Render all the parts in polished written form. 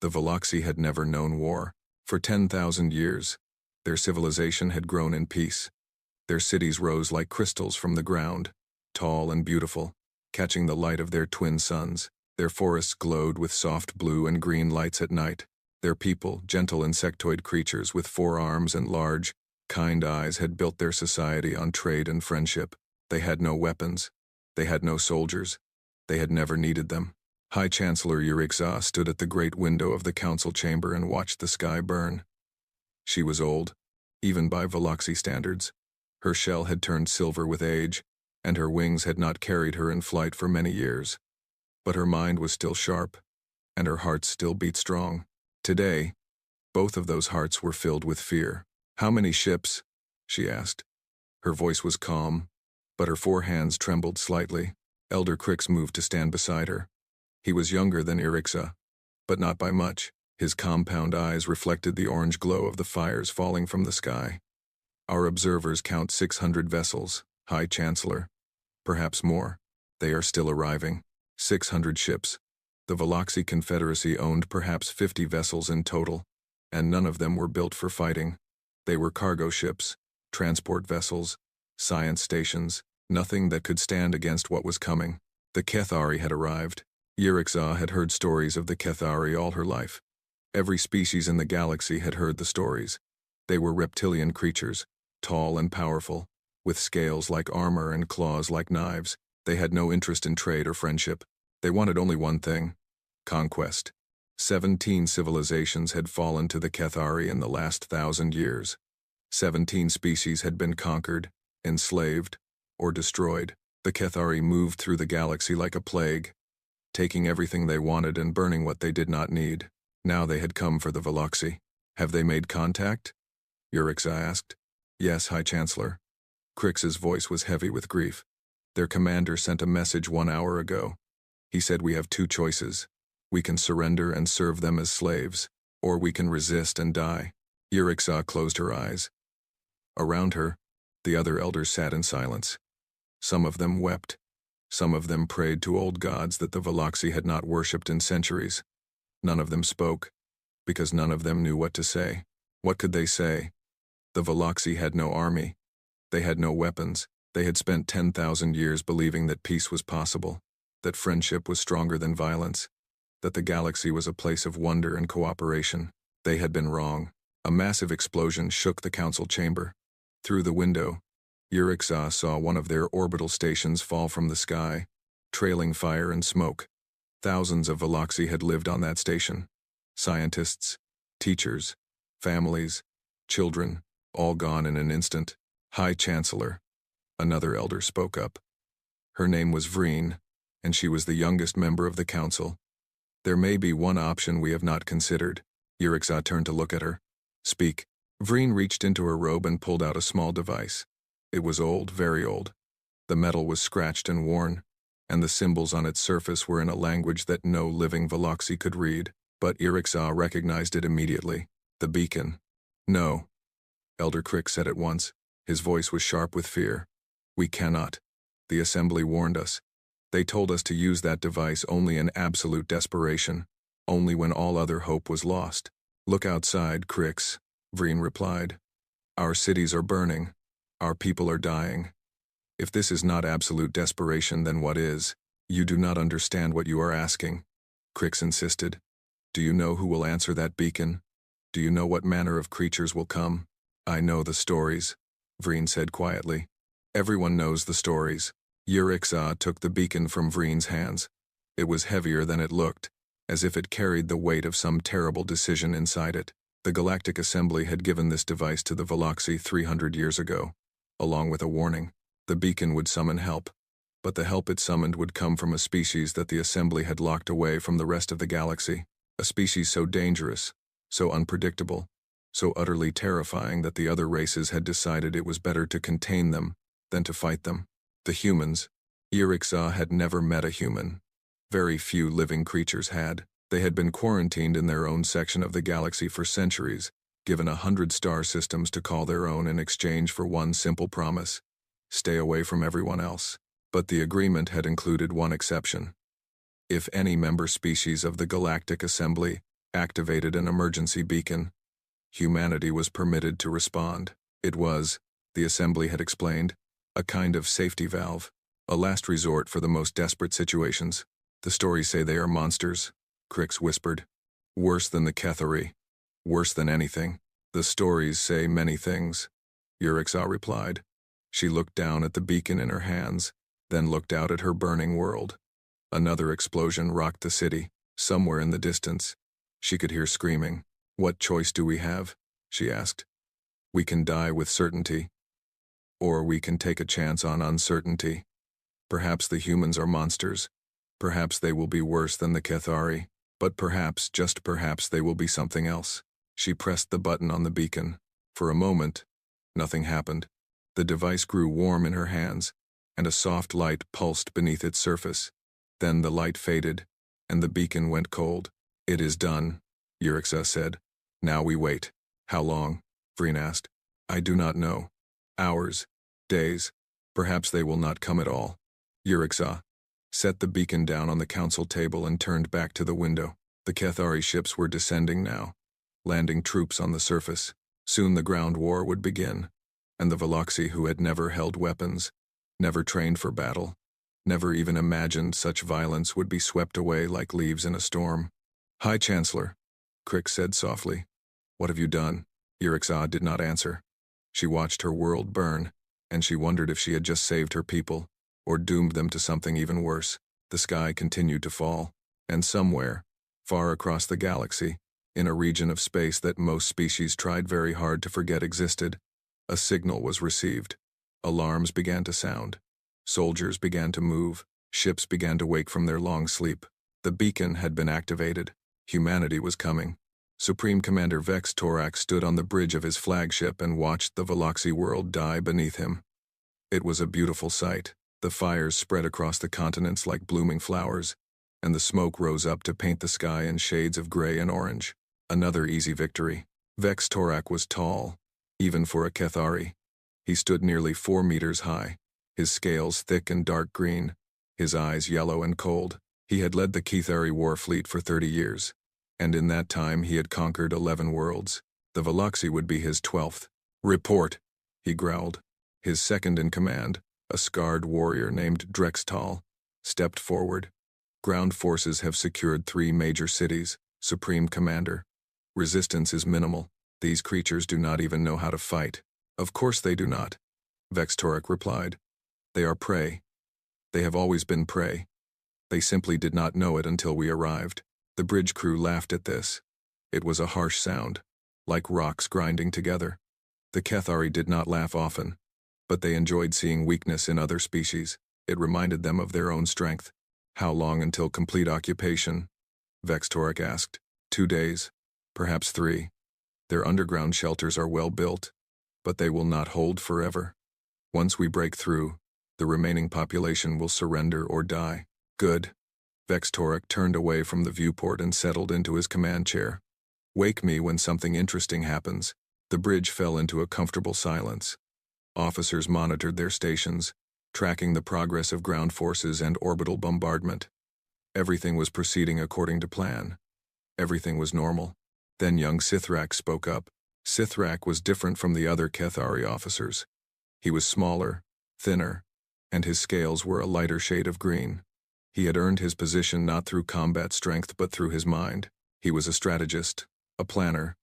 The Veloxi had never known war. For 10,000 years, their civilization had grown in peace. Their cities rose like crystals from the ground, tall and beautiful, catching the light of their twin suns. Their forests glowed with soft blue and green lights at night. Their people, gentle insectoid creatures with 4 arms and large, kind eyes, had built their society on trade and friendship. They had no weapons. They had no soldiers. They had never needed them. High Chancellor Urixa stood at the great window of the council chamber and watched the sky burn. She was old, even by Veloxi standards. Her shell had turned silver with age, and her wings had not carried her in flight for many years. But her mind was still sharp, and her heart still beat strong. Today, both of those hearts were filled with fear. "How many ships?" she asked. Her voice was calm, but her 4 hands trembled slightly. Elder Crix moved to stand beside her. He was younger than Irixa, but not by much. His compound eyes reflected the orange glow of the fires falling from the sky. "Our observers count 600 vessels, High Chancellor. Perhaps more. They are still arriving. 600 ships. The Veloxi Confederacy owned perhaps 50 vessels in total, and none of them were built for fighting. They were cargo ships, transport vessels, science stations, nothing that could stand against what was coming. The Kethari had arrived. Urixa had heard stories of the Kethari all her life. Every species in the galaxy had heard the stories. They were reptilian creatures, tall and powerful, with scales like armor and claws like knives. They had no interest in trade or friendship. They wanted only one thing: conquest. 17 civilizations had fallen to the Kethari in the last 1,000 years. 17 species had been conquered, enslaved, or destroyed. The Kethari moved through the galaxy like a plague, taking everything they wanted and burning what they did not need. Now they had come for the Veloxi. "Have they made contact?" Urixa asked. "Yes, High Chancellor." Crix's voice was heavy with grief. "Their commander sent a message 1 hour ago. He said we have 2 choices. We can surrender and serve them as slaves, or we can resist and die." Urixa closed her eyes. Around her, the other elders sat in silence. Some of them wept. Some of them prayed to old gods that the Veloxi had not worshipped in centuries. None of them spoke, because none of them knew what to say. What could they say? The Veloxi had no army. They had no weapons. They had spent 10,000 years believing that peace was possible, that friendship was stronger than violence, that the galaxy was a place of wonder and cooperation. They had been wrong. A massive explosion shook the council chamber. Through the window, Urixa saw one of their orbital stations fall from the sky, trailing fire and smoke. Thousands of Veloxi had lived on that station. Scientists, teachers, families, children, all gone in an instant. "High Chancellor," another elder spoke up. Her name was Vreen, and she was the youngest member of the council. "There may be one option we have not considered." Urixa turned to look at her. "Speak." Vreen reached into her robe and pulled out a small device. It was old, very old. The metal was scratched and worn, and the symbols on its surface were in a language that no living Veloxi could read. But Urixa recognized it immediately. The beacon. "No," Elder Crix said at once. His voice was sharp with fear. "We cannot. The Assembly warned us. They told us to use that device only in absolute desperation, only when all other hope was lost." "Look outside, Crix," Vreen replied. "Our cities are burning. Our people are dying. If this is not absolute desperation, then what is?" "You do not understand what you are asking," Crix insisted. "Do you know who will answer that beacon? Do you know what manner of creatures will come?" "I know the stories," Vreen said quietly. "Everyone knows the stories." Urixa took the beacon from Vreen's hands. It was heavier than it looked, as if it carried the weight of some terrible decision inside it. The Galactic Assembly had given this device to the Veloxi 300 years ago, along with a warning. The beacon would summon help, but the help it summoned would come from a species that the Assembly had locked away from the rest of the galaxy. A species so dangerous, so unpredictable, so utterly terrifying that the other races had decided it was better to contain them than to fight them. The humans. Urixa had never met a human. Very few living creatures had. They had been quarantined in their own section of the galaxy for centuries, given 100 star systems to call their own in exchange for one simple promise: stay away from everyone else. But the agreement had included one exception. If any member species of the Galactic Assembly activated an emergency beacon. Humanity was permitted to respond. It was, the assembly had explained, a kind of safety valve, a last resort for the most desperate situations. The stories say they are monsters, Crix whispered. Worse than the Kethari. Worse than anything. The stories say many things, Yurixa replied. She looked down at the beacon in her hands, then looked out at her burning world. Another explosion rocked the city, somewhere in the distance. She could hear screaming. What choice do we have? She asked. We can die with certainty. Or we can take a chance on uncertainty. Perhaps the humans are monsters. Perhaps they will be worse than the Kethari. But perhaps, just perhaps, they will be something else. She pressed the button on the beacon. For a moment, nothing happened. The device grew warm in her hands, and a soft light pulsed beneath its surface. Then the light faded, and the beacon went cold. It is done, Yurixa said. Now we wait. How long? Vreen asked. I do not know. Hours. Days. Perhaps they will not come at all. Yurixa set the beacon down on the council table and turned back to the window. The Kethari ships were descending now, landing troops on the surface. Soon the ground war would begin, and the Veloxi who had never held weapons, never trained for battle, never even imagined such violence would be swept away like leaves in a storm. High Chancellor, Crix said softly. What have you done? Yurixa did not answer. She watched her world burn, and she wondered if she had just saved her people, or doomed them to something even worse. The sky continued to fall, and somewhere, far across the galaxy, in a region of space that most species tried very hard to forget existed, a signal was received. Alarms began to sound. Soldiers began to move. Ships began to wake from their long sleep. The beacon had been activated. Humanity was coming. Supreme Commander Vex Torak stood on the bridge of his flagship and watched the Veloxi world die beneath him. It was a beautiful sight. The fires spread across the continents like blooming flowers, and the smoke rose up to paint the sky in shades of gray and orange. Another easy victory. Vex Torak was tall, even for a Kethari. He stood nearly 4 meters high, his scales thick and dark green, his eyes yellow and cold. He had led the Kethari war fleet for 30 years, and in that time he had conquered 11 worlds. The Veloxi would be his 12th. Report, he growled. His second in command, a scarred warrior named Drextal, stepped forward. Ground forces have secured 3 major cities, Supreme Commander. Resistance is minimal. These creatures do not even know how to fight. Of course they do not, Vex Torak replied. They are prey. They have always been prey. They simply did not know it until we arrived. The bridge crew laughed at this. It was a harsh sound, like rocks grinding together. The Kethari did not laugh often, but they enjoyed seeing weakness in other species. It reminded them of their own strength. How long until complete occupation? Vex Torak asked. 2 days, perhaps 3. Their underground shelters are well built, but they will not hold forever. Once we break through, the remaining population will surrender or die. Good. Vex Torak turned away from the viewport and settled into his command chair. Wake me when something interesting happens. The bridge fell into a comfortable silence. Officers monitored their stations, tracking the progress of ground forces and orbital bombardment. Everything was proceeding according to plan. Everything was normal. Then young Sithrak spoke up. Sithrak was different from the other Kethari officers. He was smaller, thinner, and his scales were a lighter shade of green. He had earned his position not through combat strength but through his mind. He was a strategist, a planner,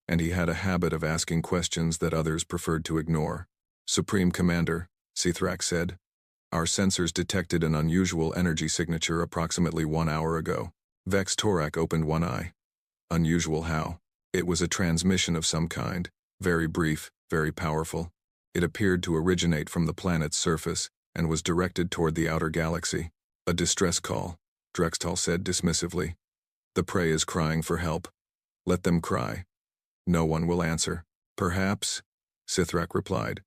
and he had a habit of asking questions that others preferred to ignore. Supreme Commander, Sithrak said, our sensors detected an unusual energy signature approximately 1 hour ago. Vex Torak opened one eye. Unusual how? It was a transmission of some kind, very brief, very powerful. It appeared to originate from the planet's surface and was directed toward the outer galaxy. A distress call, Drextal said dismissively. The prey is crying for help. Let them cry. No one will answer. Perhaps, Sithrak replied.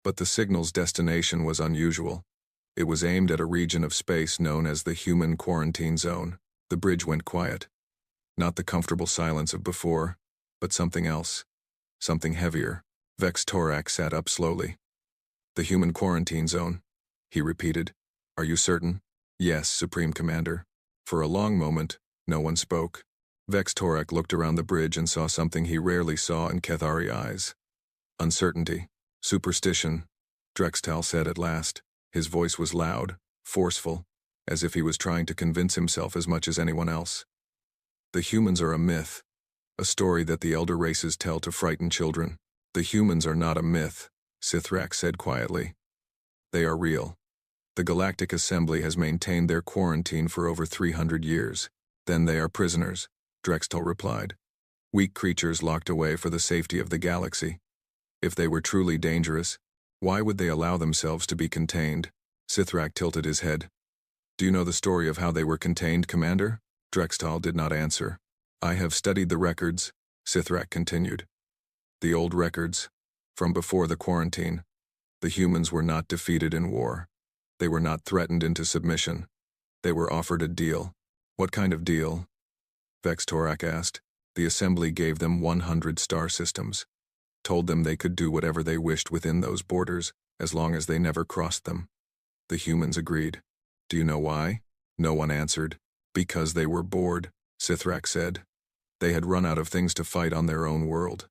But the signal's destination was unusual. It was aimed at a region of space known as the Human Quarantine Zone. The bridge went quiet. Not the comfortable silence of before, but something else. Something heavier. Vex Torak sat up slowly. The Human Quarantine Zone, he repeated. Are you certain? Yes, Supreme Commander. For a long moment, no one spoke. Vex Torak looked around the bridge and saw something he rarely saw in Kethari eyes. Uncertainty. Superstition, Drextal said at last. His voice was loud, forceful, as if he was trying to convince himself as much as anyone else. The humans are a myth, a story that the elder races tell to frighten children. The humans are not a myth, Sithrak said quietly. They are real. The Galactic Assembly has maintained their quarantine for over 300 years. Then they are prisoners, Drextal replied. Weak creatures locked away for the safety of the galaxy. If they were truly dangerous, why would they allow themselves to be contained? Sithrak tilted his head. Do you know the story of how they were contained, Commander? Drextal did not answer. I have studied the records, Sithrak continued. The old records, from before the quarantine. The humans were not defeated in war. They were not threatened into submission. They were offered a deal. What kind of deal? Vex Torak asked. The Assembly gave them 100 star systems. Told them they could do whatever they wished within those borders, as long as they never crossed them. The humans agreed. Do you know why? No one answered. Because they were bored, Sithrak said. They had run out of things to fight on their own world.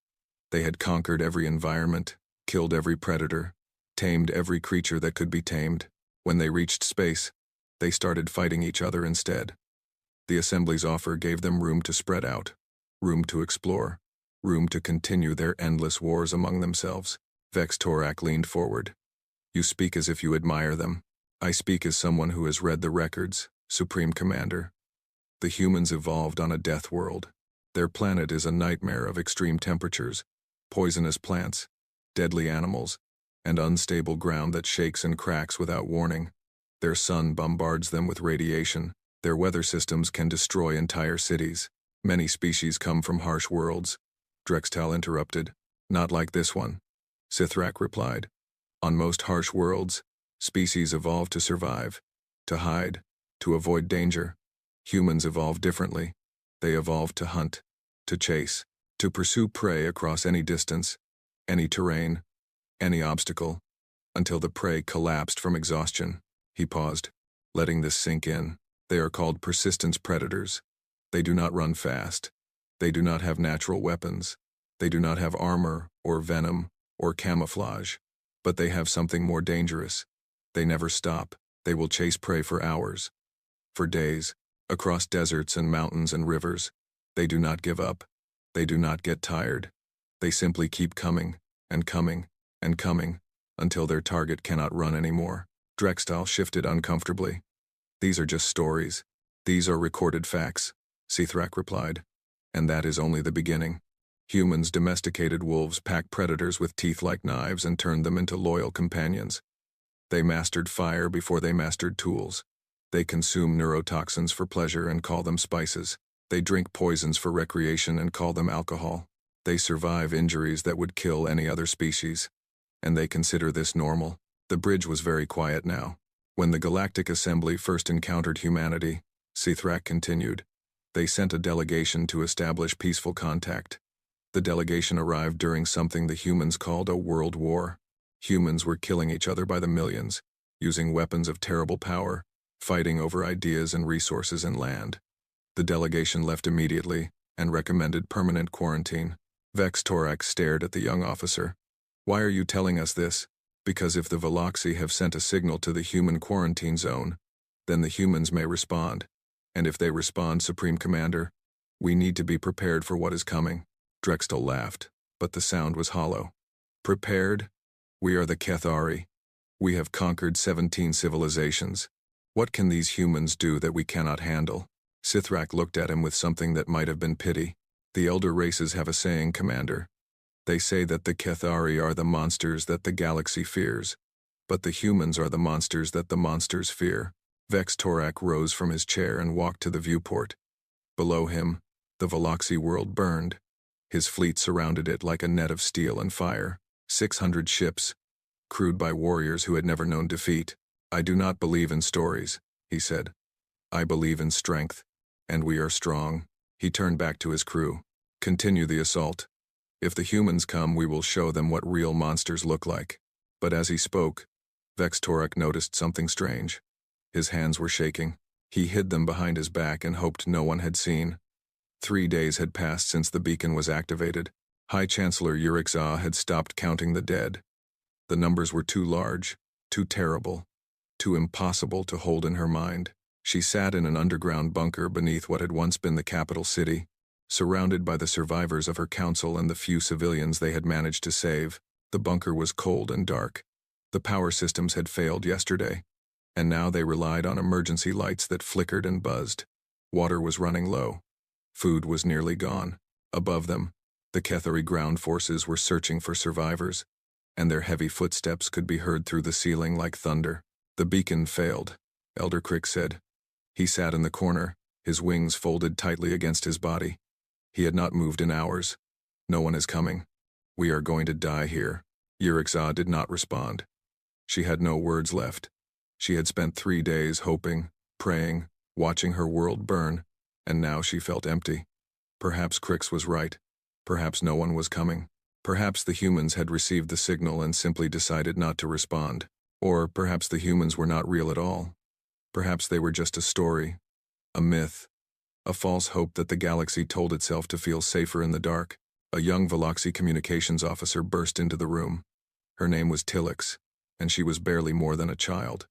They had conquered every environment, killed every predator, tamed every creature that could be tamed. When they reached space, they started fighting each other instead. The Assembly's offer gave them room to spread out, room to explore, room to continue their endless wars among themselves. Vex Torak leaned forward. You speak as if you admire them. I speak as someone who has read the records, Supreme Commander. The humans evolved on a death world. Their planet is a nightmare of extreme temperatures, poisonous plants, deadly animals, and unstable ground that shakes and cracks without warning. Their sun bombards them with radiation. Their weather systems can destroy entire cities. Many species come from harsh worlds. Drextal interrupted. Not like this one, Sithrak replied. On most harsh worlds, species evolve to survive, to hide, to avoid danger. Humans evolve differently. They evolve to hunt, to chase, to pursue prey across any distance, any terrain, any obstacle, until the prey collapsed from exhaustion. He paused, letting this sink in. They are called persistence predators. They do not run fast. They do not have natural weapons. They do not have armor, or venom, or camouflage. But they have something more dangerous. They never stop. They will chase prey for hours, for days, across deserts and mountains and rivers. They do not give up. They do not get tired. They simply keep coming, and coming, and coming, until their target cannot run anymore. Drextal shifted uncomfortably. These are just stories. These are recorded facts, Sithrak replied. And that is only the beginning. Humans domesticated wolves packed predators with teeth like knives and turned them into loyal companions. They mastered fire before they mastered tools. They consume neurotoxins for pleasure and call them spices. They drink poisons for recreation and call them alcohol. They survive injuries that would kill any other species. And they consider this normal. The bridge was very quiet now. When the Galactic Assembly first encountered humanity, Sithrak continued, they sent a delegation to establish peaceful contact. The delegation arrived during something the humans called a world war. Humans were killing each other by the millions, using weapons of terrible power, fighting over ideas and resources and land. The delegation left immediately and recommended permanent quarantine. Vex Torak stared at the young officer. Why are you telling us this? Because if the Veloxi have sent a signal to the human quarantine zone, then the humans may respond. And if they respond, Supreme Commander, we need to be prepared for what is coming. Drextal laughed, but the sound was hollow. Prepared? We are the Kethari. We have conquered 17 civilizations. What can these humans do that we cannot handle? Sithrak looked at him with something that might have been pity. The elder races have a saying, Commander. They say that the Kethari are the monsters that the galaxy fears, but the humans are the monsters that the monsters fear. Vex Torak rose from his chair and walked to the viewport. Below him, the Veloxi world burned. His fleet surrounded it like a net of steel and fire. 600 ships, crewed by warriors who had never known defeat. I do not believe in stories, he said. I believe in strength, and we are strong. He turned back to his crew. Continue the assault. If the humans come, we will show them what real monsters look like. But as he spoke, Vex Torak noticed something strange. His hands were shaking. He hid them behind his back and hoped no one had seen. 3 days had passed since the beacon was activated. High Chancellor Yurikza had stopped counting the dead. The numbers were too large, too terrible, too impossible to hold in her mind. She sat in an underground bunker beneath what had once been the capital city, surrounded by the survivors of her council and the few civilians they had managed to save. The bunker was cold and dark. The power systems had failed yesterday, and now they relied on emergency lights that flickered and buzzed. Water was running low. Food was nearly gone. Above them, the Kethari ground forces were searching for survivors, and their heavy footsteps could be heard through the ceiling like thunder. The beacon failed, Elder Crick said. He sat in the corner, his wings folded tightly against his body. He had not moved in hours. No one is coming. We are going to die here. Yurikza did not respond. She had no words left. She had spent 3 days hoping, praying, watching her world burn, and now she felt empty. Perhaps Crix was right. Perhaps no one was coming. Perhaps the humans had received the signal and simply decided not to respond. Or perhaps the humans were not real at all. Perhaps they were just a story, a myth, a false hope that the galaxy told itself to feel safer in the dark. A young Veloxy communications officer burst into the room. Her name was Tillix, and she was barely more than a child.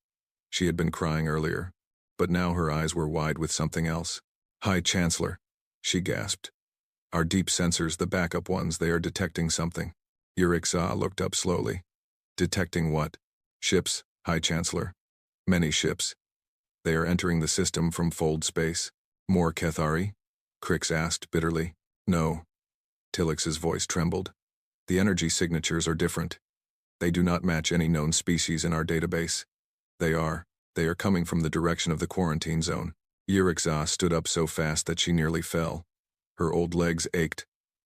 She had been crying earlier, but now her eyes were wide with something else. High Chancellor, she gasped. Our deep sensors, the backup ones, they are detecting something. Yurikza looked up slowly. Detecting what? Ships, High Chancellor. Many ships. They are entering the system from fold space. More Kethari? Crix asked bitterly. No. Tillix's voice trembled. The energy signatures are different. They do not match any known species in our database. They are coming from the direction of the quarantine zone. Yurikza stood up so fast that she nearly fell. Her old legs ached,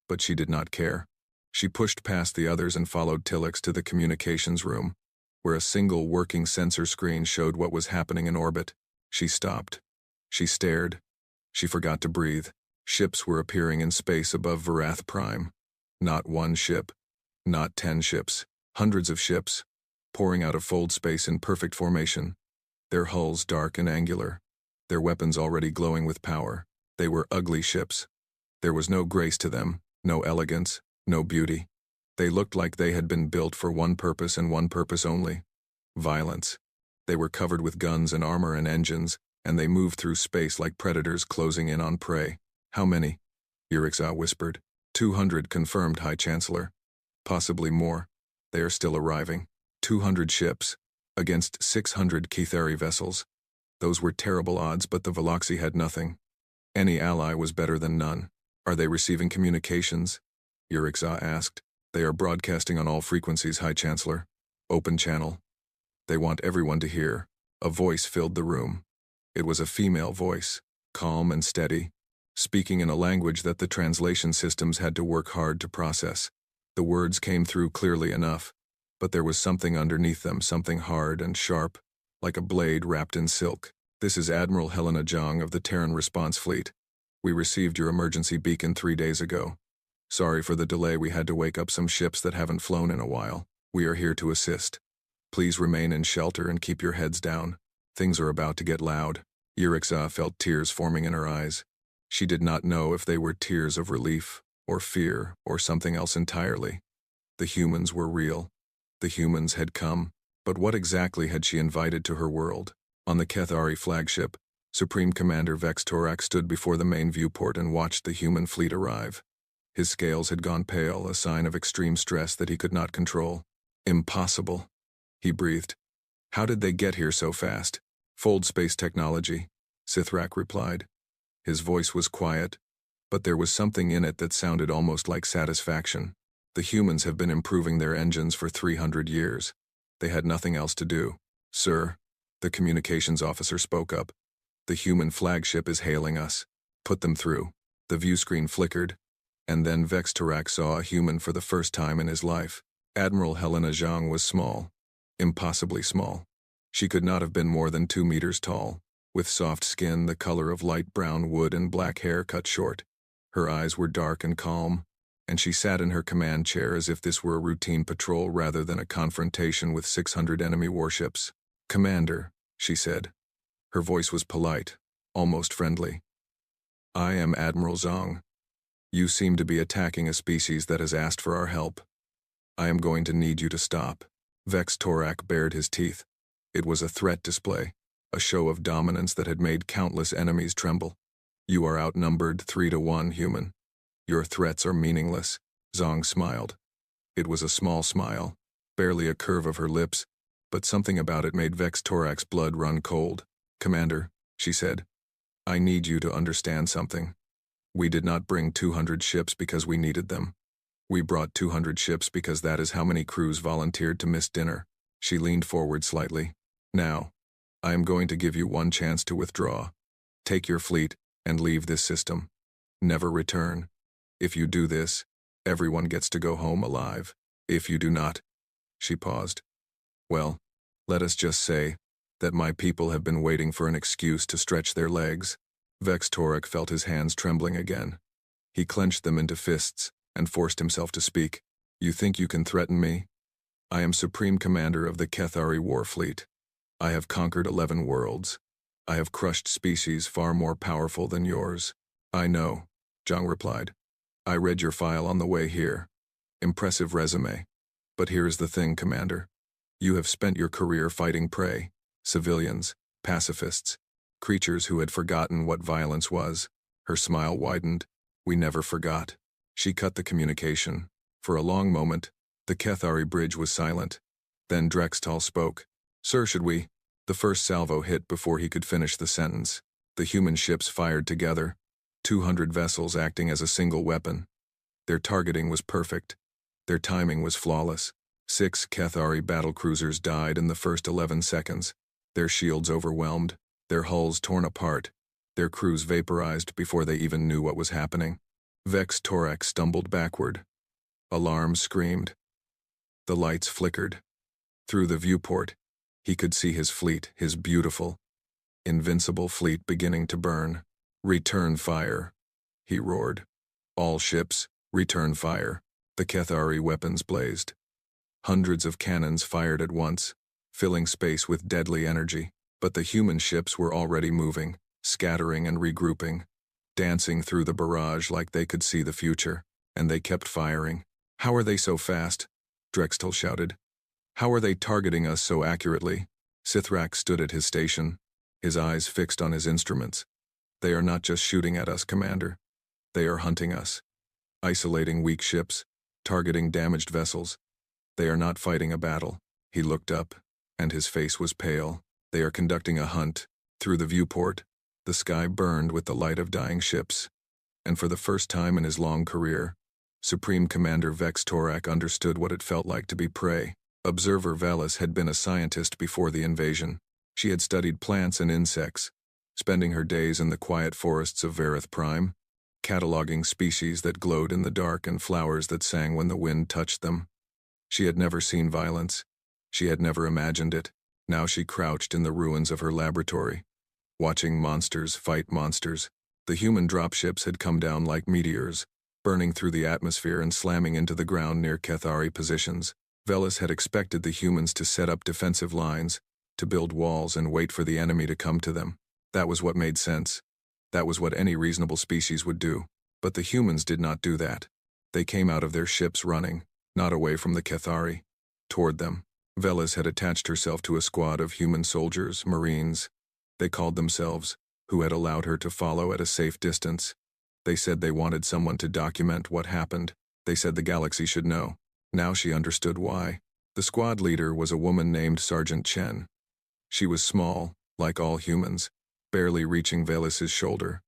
but she did not care. She pushed past the others and followed Tillix to the communications room, where a single working sensor screen showed what was happening in orbit. She stopped. She stared. She forgot to breathe. Ships were appearing in space above Varath Prime. Not one ship. Not 10 ships. Hundreds of ships, pouring out of fold space in perfect formation. Their hulls dark and angular. Their weapons already glowing with power. They were ugly ships. There was no grace to them, no elegance, no beauty. They looked like they had been built for one purpose and one purpose only: violence. They were covered with guns and armor and engines, and they moved through space like predators closing in on prey. How many? Yurikza whispered. 200 confirmed, High Chancellor. Possibly more. They are still arriving. 200 ships, against 600 Kethari vessels. Those were terrible odds, but the Veloxy had nothing. Any ally was better than none. Are they receiving communications? Yurikza asked. They are broadcasting on all frequencies, High Chancellor. Open channel. They want everyone to hear. A voice filled the room. It was a female voice, calm and steady, speaking in a language that the translation systems had to work hard to process. The words came through clearly enough, but there was something underneath them, something hard and sharp, like a blade wrapped in silk. This is Admiral Helena Zhang of the Terran Response Fleet. We received your emergency beacon 3 days ago. Sorry for the delay, we had to wake up some ships that haven't flown in a while. We are here to assist. Please remain in shelter and keep your heads down. Things are about to get loud. Yurikza felt tears forming in her eyes. She did not know if they were tears of relief, or fear, or something else entirely. The humans were real. The humans had come. But what exactly had she invited to her world? On the Kethari flagship, Supreme Commander Vex Torak stood before the main viewport and watched the human fleet arrive. His scales had gone pale, a sign of extreme stress that he could not control. Impossible, he breathed. How did they get here so fast? Fold space technology, Sithrak replied. His voice was quiet, but there was something in it that sounded almost like satisfaction. The humans have been improving their engines for 300 years. They had nothing else to do. Sir, the communications officer spoke up. The human flagship is hailing us. Put them through. The view screen flickered, and then Vex Torak saw a human for the first time in his life. Admiral Helena Zhang was small. Impossibly small. She could not have been more than 2 meters tall, with soft skin the color of light brown wood and black hair cut short. Her eyes were dark and calm, and she sat in her command chair as if this were a routine patrol rather than a confrontation with 600 enemy warships. Commander, she said. Her voice was polite, almost friendly. I am Admiral Zhang. You seem to be attacking a species that has asked for our help. I am going to need you to stop. Vex Torak bared his teeth. It was a threat display, a show of dominance that had made countless enemies tremble. You are outnumbered 3-1, human. Your threats are meaningless. Zhang smiled. It was a small smile, barely a curve of her lips, but something about it made Vex Torak's blood run cold. Commander, she said, I need you to understand something. We did not bring 200 ships because we needed them. We brought 200 ships because that is how many crews volunteered to miss dinner. She leaned forward slightly. Now, I am going to give you one chance to withdraw. Take your fleet and leave this system. Never return. If you do this, everyone gets to go home alive. If you do not, she paused. Well, let us just say that my people have been waiting for an excuse to stretch their legs. Vex Torak felt his hands trembling again. He clenched them into fists and forced himself to speak. You think you can threaten me? I am Supreme Commander of the Kethari War Fleet. I have conquered 11 worlds. I have crushed species far more powerful than yours. I know, Zhang replied. I read your file on the way here. Impressive resume. But here is the thing, Commander. You have spent your career fighting prey, civilians, pacifists, creatures who had forgotten what violence was. Her smile widened. We never forgot. She cut the communication. For a long moment, the Kethari bridge was silent. Then Drextal spoke. Sir, should we? The first salvo hit before he could finish the sentence. The human ships fired together, 200 vessels acting as a single weapon. Their targeting was perfect. Their timing was flawless. 6 Kethari battlecruisers died in the first 11 seconds, their shields overwhelmed, their hulls torn apart, their crews vaporized before they even knew what was happening. Vex Torak stumbled backward. Alarms screamed. The lights flickered. Through the viewport, he could see his fleet, his beautiful, invincible fleet beginning to burn. Return fire, he roared. All ships, return fire. The Kethari weapons blazed. Hundreds of cannons fired at once, filling space with deadly energy. But the human ships were already moving, scattering and regrouping, dancing through the barrage like they could see the future, and they kept firing. How are they so fast? Drextel shouted. How are they targeting us so accurately? Sithrak stood at his station, his eyes fixed on his instruments. They are not just shooting at us, Commander. They are hunting us, isolating weak ships, targeting damaged vessels. They are not fighting a battle. He looked up, and his face was pale. They are conducting a hunt. Through the viewport, the sky burned with the light of dying ships. And for the first time in his long career, Supreme Commander Vex Torak understood what it felt like to be prey. Observer Velis had been a scientist before the invasion. She had studied plants and insects, spending her days in the quiet forests of Vareth Prime, cataloging species that glowed in the dark and flowers that sang when the wind touched them. She had never seen violence. She had never imagined it. Now she crouched in the ruins of her laboratory, watching monsters fight monsters. The human dropships had come down like meteors, burning through the atmosphere and slamming into the ground near Kethari positions. Velis had expected the humans to set up defensive lines, to build walls and wait for the enemy to come to them. That was what made sense. That was what any reasonable species would do. But the humans did not do that. They came out of their ships running, not away from the Kethari, toward them. Velis had attached herself to a squad of human soldiers, marines. They called themselves, who had allowed her to follow at a safe distance. They said they wanted someone to document what happened. They said the galaxy should know. Now she understood why. The squad leader was a woman named Sergeant Chen. She was small, like all humans, barely reaching Velis's shoulder.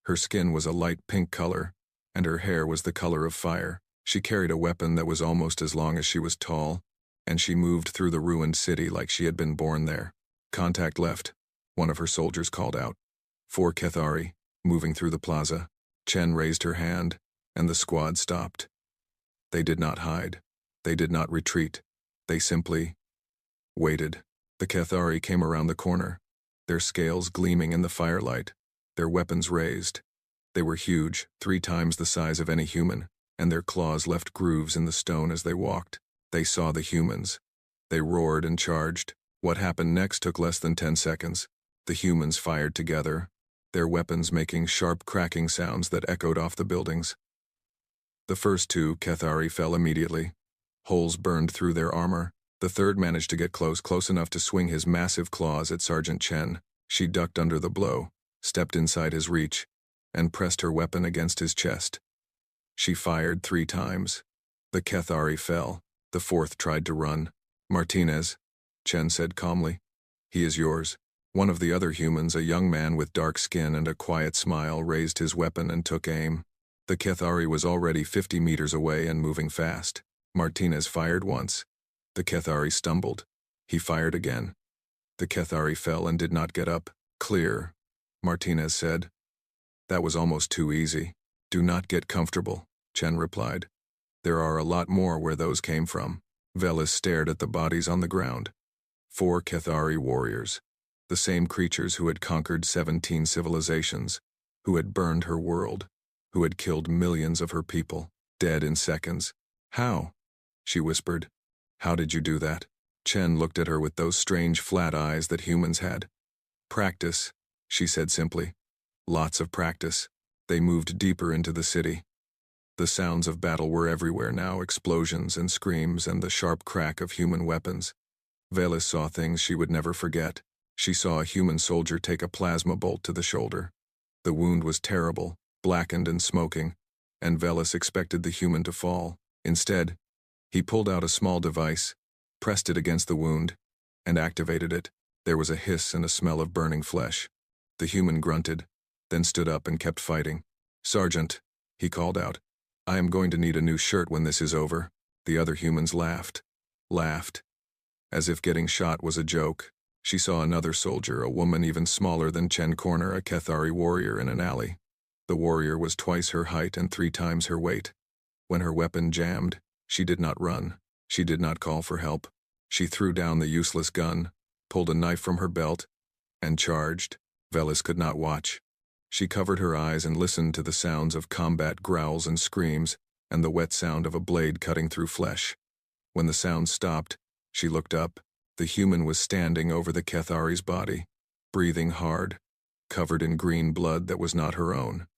Her skin was a light pink color, and her hair was the color of fire. She carried a weapon that was almost as long as she was tall, and she moved through the ruined city like she had been born there. Contact left, one of her soldiers called out. 4 Kethari, moving through the plaza. Chen raised her hand, and the squad stopped. They did not hide. They did not retreat. They simply waited. The Kethari came around the corner, their scales gleaming in the firelight, their weapons raised. They were huge, 3 times the size of any human, and their claws left grooves in the stone as they walked. They saw the humans. They roared and charged. What happened next took less than 10 seconds. The humans fired together. their weapons making sharp cracking sounds that echoed off the buildings. The first two Kethari fell immediately. Holes burned through their armor. The third managed to get close enough to swing his massive claws at Sergeant Chen. She ducked under the blow, stepped inside his reach, and pressed her weapon against his chest. She fired 3 times. The Kethari fell. The fourth tried to run. "Martinez," Chen said calmly. "He is yours." One of the other humans, a young man with dark skin and a quiet smile, raised his weapon and took aim. The Kethari was already 50 meters away and moving fast. Martinez fired once. The Kethari stumbled. He fired again. The Kethari fell and did not get up. "Clear," Martinez said. "That was almost too easy." "Do not get comfortable," Chen replied. "There are a lot more where those came from." Velis stared at the bodies on the ground. 4 Kethari warriors. The same creatures who had conquered 17 civilizations, who had burned her world, who had killed millions of her people, dead in seconds. "How?" she whispered. "How did you do that?" Chen looked at her with those strange flat eyes that humans had. "Practice," she said simply. "Lots of practice." They moved deeper into the city. The sounds of battle were everywhere now, explosions and screams and the sharp crack of human weapons. Velis saw things she would never forget. She saw a human soldier take a plasma bolt to the shoulder. The wound was terrible, blackened and smoking, and Velis expected the human to fall. Instead, he pulled out a small device, pressed it against the wound, and activated it. There was a hiss and a smell of burning flesh. The human grunted, then stood up and kept fighting. "Sergeant," he called out, "I am going to need a new shirt when this is over." The other humans laughed, as if getting shot was a joke. She saw another soldier, a woman even smaller than Chen, corner a Kethari warrior in an alley. The warrior was twice her height and 3 times her weight. When her weapon jammed, she did not run. She did not call for help. She threw down the useless gun, pulled a knife from her belt, and charged. Velis could not watch. She covered her eyes and listened to the sounds of combat growls and screams, and the wet sound of a blade cutting through flesh. When the sound stopped, she looked up. The human was standing over the Kethari's body, breathing hard, covered in green blood that was not her own.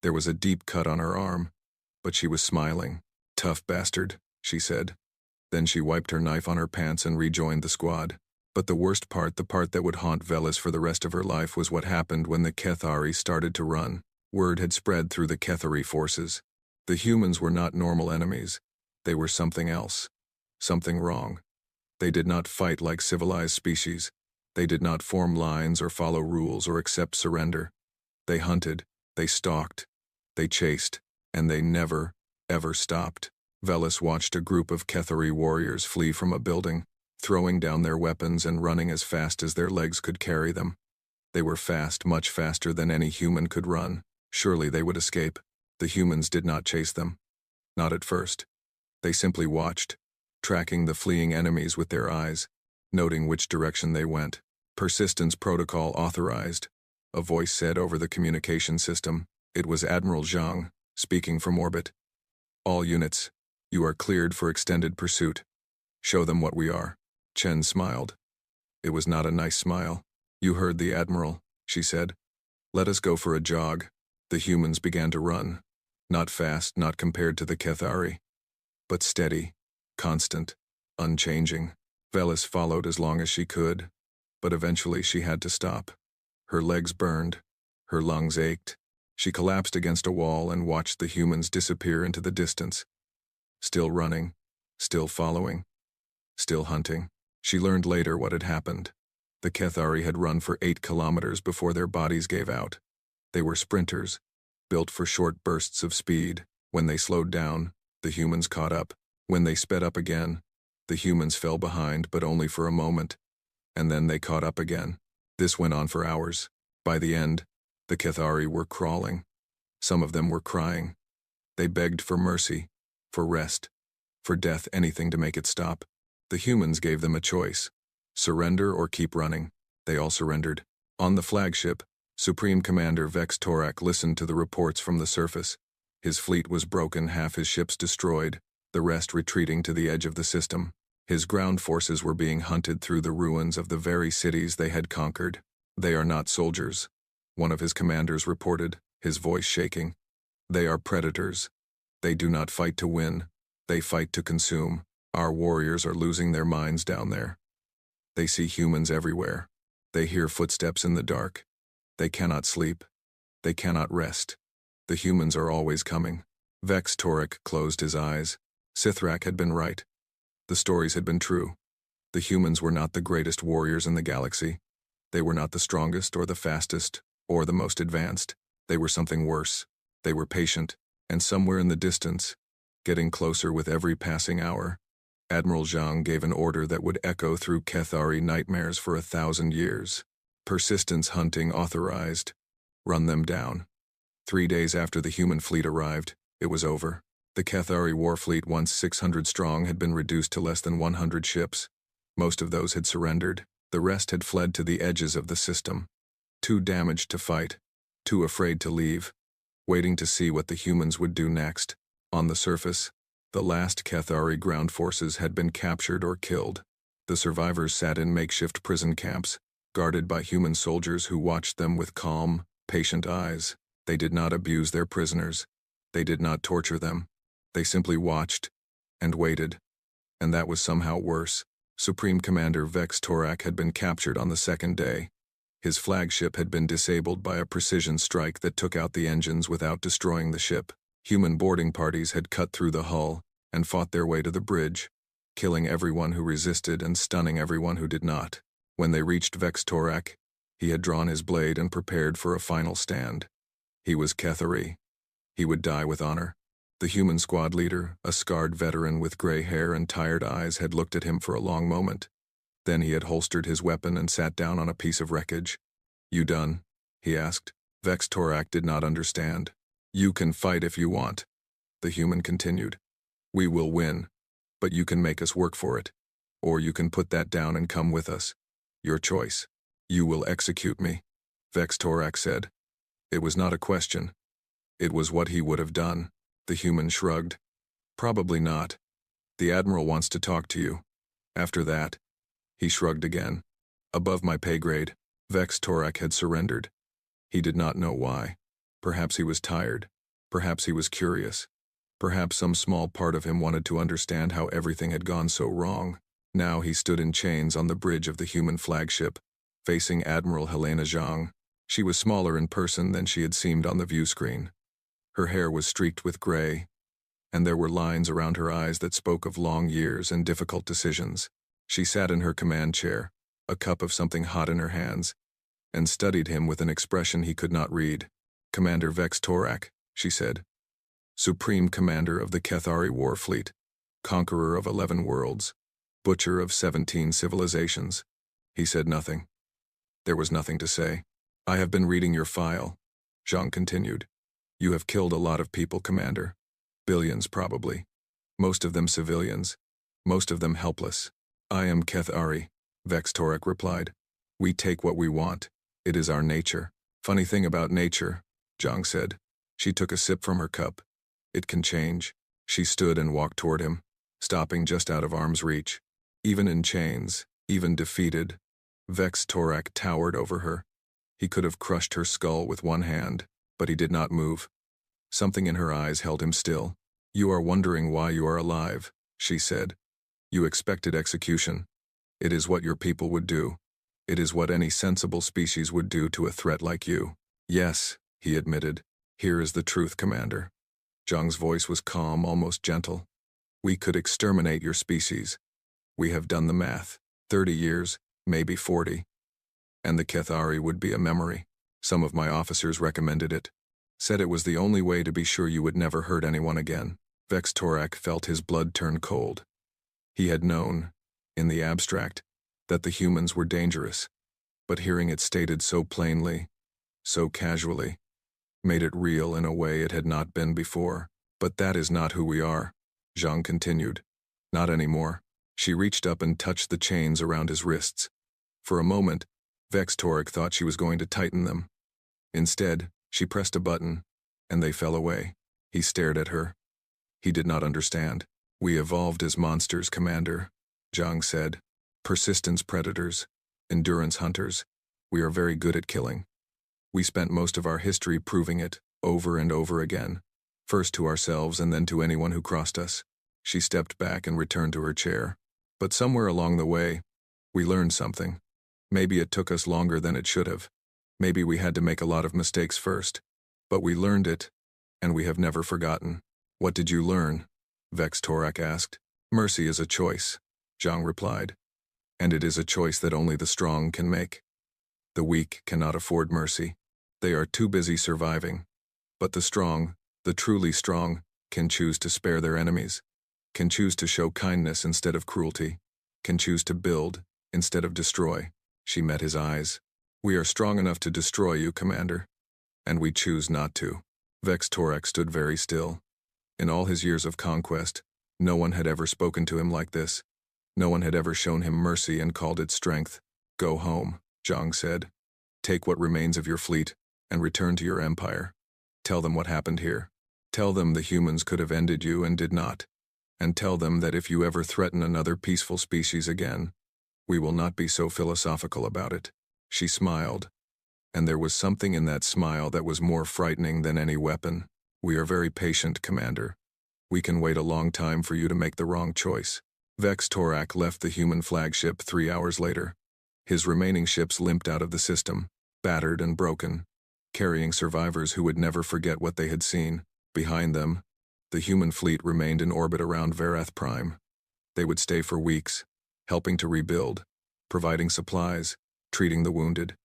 There was a deep cut on her arm, but she was smiling. "Tough bastard," she said. Then she wiped her knife on her pants and rejoined the squad. But the worst part, the part that would haunt Velis for the rest of her life, was what happened when the Kethari started to run. Word had spread through the Kethari forces. The humans were not normal enemies. They were something else. Something wrong. They did not fight like civilized species. They did not form lines or follow rules or accept surrender. They hunted, they stalked, they chased, and they never, ever stopped. Velis watched a group of Kethari warriors flee from a building, throwing down their weapons and running as fast as their legs could carry them. They were fast, much faster than any human could run. Surely they would escape. The humans did not chase them. Not at first. They simply watched, tracking the fleeing enemies with their eyes, noting which direction they went. "Persistence protocol authorized," a voice said over the communication system. It was Admiral Zhang, speaking from orbit. "All units, you are cleared for extended pursuit. Show them what we are." Chen smiled. It was not a nice smile. "You heard the Admiral," she said. "Let us go for a jog." The humans began to run. Not fast, not compared to the Kethari, but steady, constant, unchanging. Velis followed as long as she could, but eventually she had to stop. Her legs burned. Her lungs ached. She collapsed against a wall and watched the humans disappear into the distance. Still running, still following, still hunting. She learned later what had happened. The Kethari had run for 8 kilometers before their bodies gave out. They were sprinters, built for short bursts of speed. When they slowed down, the humans caught up. When they sped up again, the humans fell behind, but only for a moment, and then they caught up again. This went on for hours. By the end, the Kethari were crawling. Some of them were crying. They begged for mercy, for rest, for death, anything to make it stop. The humans gave them a choice: surrender or keep running. They all surrendered. On the flagship, Supreme Commander Vex Torak listened to the reports from the surface. His fleet was broken, half his ships destroyed, the rest retreating to the edge of the system. His ground forces were being hunted through the ruins of the very cities they had conquered. "They are not soldiers," one of his commanders reported, his voice shaking. They are predators. They do not fight to win. They fight to consume. Our warriors are losing their minds down there. They see humans everywhere. They hear footsteps in the dark. They cannot sleep. They cannot rest. The humans are always coming. Vex Torak closed his eyes. Sithrak had been right. The stories had been true. The humans were not the greatest warriors in the galaxy. They were not the strongest or the fastest or the most advanced. They were something worse. They were patient, and somewhere in the distance, getting closer with every passing hour, Admiral Zhang gave an order that would echo through Kethari nightmares for 1,000 years. Persistence hunting authorized. Run them down. 3 days after the human fleet arrived, it was over. The Kethari war fleet, once 600 strong, had been reduced to less than 100 ships. Most of those had surrendered. The rest had fled to the edges of the system. Too damaged to fight. Too afraid to leave. Waiting to see what the humans would do next. On the surface, the last Kethari ground forces had been captured or killed. The survivors sat in makeshift prison camps, guarded by human soldiers who watched them with calm, patient eyes. They did not abuse their prisoners. They did not torture them. They simply watched and waited. And that was somehow worse. Supreme Commander Vex Torak had been captured on the second day. His flagship had been disabled by a precision strike that took out the engines without destroying the ship. Human boarding parties had cut through the hull and fought their way to the bridge, killing everyone who resisted and stunning everyone who did not. When they reached Vex Torak, he had drawn his blade and prepared for a final stand. He was Kethari. He would die with honor. The human squad leader, a scarred veteran with gray hair and tired eyes, had looked at him for a long moment. Then he had holstered his weapon and sat down on a piece of wreckage. "You done?" he asked. Vex Torak did not understand. "You can fight if you want," the human continued. "We will win, but you can make us work for it. Or you can put that down and come with us. Your choice." "You will execute me," Vex Torak said. It was not a question. It was what he would have done. The human shrugged. "Probably not. The Admiral wants to talk to you. After that," he shrugged again. "Above my pay grade." Vex Torak had surrendered. He did not know why. Perhaps he was tired. Perhaps he was curious. Perhaps some small part of him wanted to understand how everything had gone so wrong. Now he stood in chains on the bridge of the human flagship, facing Admiral Helena Zhang. She was smaller in person than she had seemed on the view screen. Her hair was streaked with gray, and there were lines around her eyes that spoke of long years and difficult decisions. She sat in her command chair, a cup of something hot in her hands, and studied him with an expression he could not read. "Commander Vex Torak," she said. "Supreme Commander of the Kethari War Fleet, Conqueror of 11 worlds, Butcher of 17 civilizations." He said nothing. There was nothing to say. "I have been reading your file," Zhang continued. "You have killed a lot of people, Commander. Billions, probably. Most of them civilians. Most of them helpless." "I am Kethari," Vex Torak replied. "We take what we want. It is our nature." "Funny thing about nature," Zhang said. She took a sip from her cup. "It can change." She stood and walked toward him, stopping just out of arm's reach. Even in chains, even defeated, Vex Torak towered over her. He could have crushed her skull with one hand, but he did not move. Something in her eyes held him still. "You are wondering why you are alive," she said. "You expected execution. It is what your people would do. It is what any sensible species would do to a threat like you." "Yes," he admitted. "Here is the truth, Commander." Zhang's voice was calm, almost gentle. "We could exterminate your species. We have done the math. 30 years, maybe 40. And the Kethari would be a memory. Some of my officers recommended it. Said it was the only way to be sure you would never hurt anyone again." Vex Torak felt his blood turn cold. He had known, in the abstract, that the humans were dangerous, but hearing it stated so plainly, so casually, made it real in a way it had not been before. "But that is not who we are," Zhang continued. "Not anymore." She reached up and touched the chains around his wrists. For a moment, Vex Torak thought she was going to tighten them. Instead, she pressed a button, and they fell away. He stared at her. He did not understand. "We evolved as monsters, Commander," Zhang said. "Persistence predators, endurance hunters. We are very good at killing. We spent most of our history proving it, over and over again, first to ourselves and then to anyone who crossed us. She stepped back and returned to her chair. But somewhere along the way, we learned something. Maybe it took us longer than it should have. Maybe we had to make a lot of mistakes first. But we learned it, and we have never forgotten. What did you learn? Vex Torak asked. Mercy is a choice, Zhang replied. And it is a choice that only the strong can make. The weak cannot afford mercy. They are too busy surviving. But the strong, the truly strong, can choose to spare their enemies, can choose to show kindness instead of cruelty, can choose to build instead of destroy. She met his eyes. We are strong enough to destroy you, Commander. And we choose not to. Vex Torak stood very still. In all his years of conquest, no one had ever spoken to him like this. No one had ever shown him mercy and called it strength. Go home, Zhang said. Take what remains of your fleet and return to your empire. Tell them what happened here. Tell them the humans could have ended you and did not. And tell them that if you ever threaten another peaceful species again, we will not be so philosophical about it. She smiled, and there was something in that smile that was more frightening than any weapon. We are very patient, Commander. We can wait a long time for you to make the wrong choice. Vex Torak left the human flagship 3 hours later. His remaining ships limped out of the system, battered and broken, carrying survivors who would never forget what they had seen. Behind them, the human fleet remained in orbit around Varath Prime. They would stay for weeks, helping to rebuild, providing supplies, treating the wounded.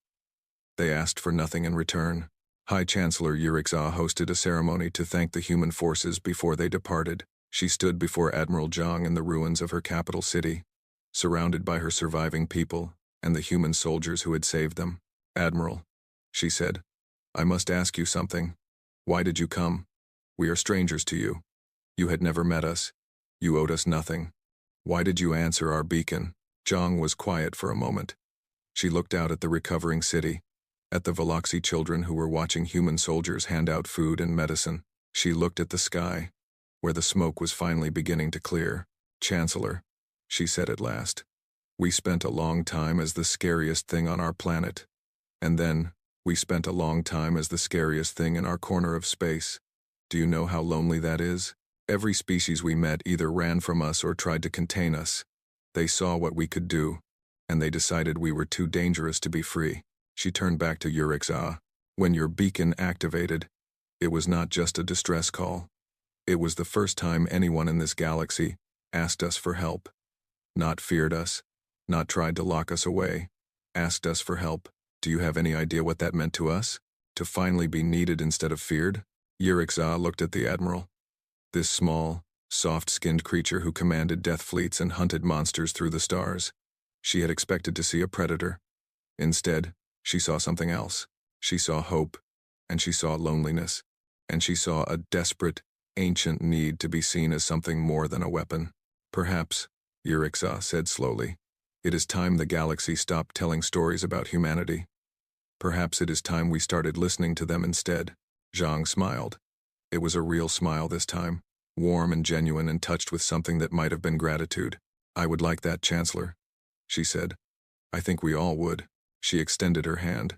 They asked for nothing in return. High Chancellor Yurikza hosted a ceremony to thank the human forces before they departed. She stood before Admiral Zhang in the ruins of her capital city, surrounded by her surviving people and the human soldiers who had saved them. Admiral, she said, I must ask you something. Why did you come? We are strangers to you. You had never met us. You owed us nothing. Why did you answer our beacon? Zhang was quiet for a moment. She looked out at the recovering city, at the Veloxi children who were watching human soldiers hand out food and medicine. She looked at the sky, where the smoke was finally beginning to clear. Chancellor, she said at last, we spent a long time as the scariest thing on our planet. And then, we spent a long time as the scariest thing in our corner of space. Do you know how lonely that is? Every species we met either ran from us or tried to contain us. They saw what we could do, and they decided we were too dangerous to be free. She turned back to Yurikza. When your beacon activated, it was not just a distress call. It was the first time anyone in this galaxy asked us for help. Not feared us, not tried to lock us away. Asked us for help. Do you have any idea what that meant to us? To finally be needed instead of feared? Yurikza looked at the Admiral. This small, soft-skinned creature who commanded death fleets and hunted monsters through the stars. She had expected to see a predator. Instead, she saw something else. She saw hope, and she saw loneliness, and she saw a desperate, ancient need to be seen as something more than a weapon. Perhaps, Yurikza said slowly, it is time the galaxy stopped telling stories about humanity. Perhaps it is time we started listening to them instead. Zhang smiled. It was a real smile this time, warm and genuine and touched with something that might have been gratitude. I would like that, Chancellor, she said. I think we all would. She extended her hand.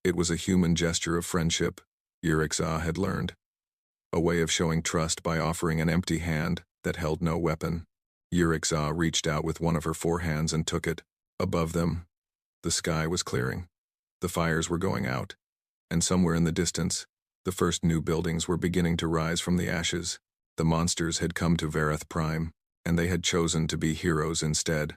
It was a human gesture of friendship, Yurikza had learned. A way of showing trust by offering an empty hand that held no weapon. Yurikza reached out with one of her 4 hands and took it. Above them, the sky was clearing. The fires were going out. And somewhere in the distance, the first new buildings were beginning to rise from the ashes. The monsters had come to Varath Prime, and they had chosen to be heroes instead.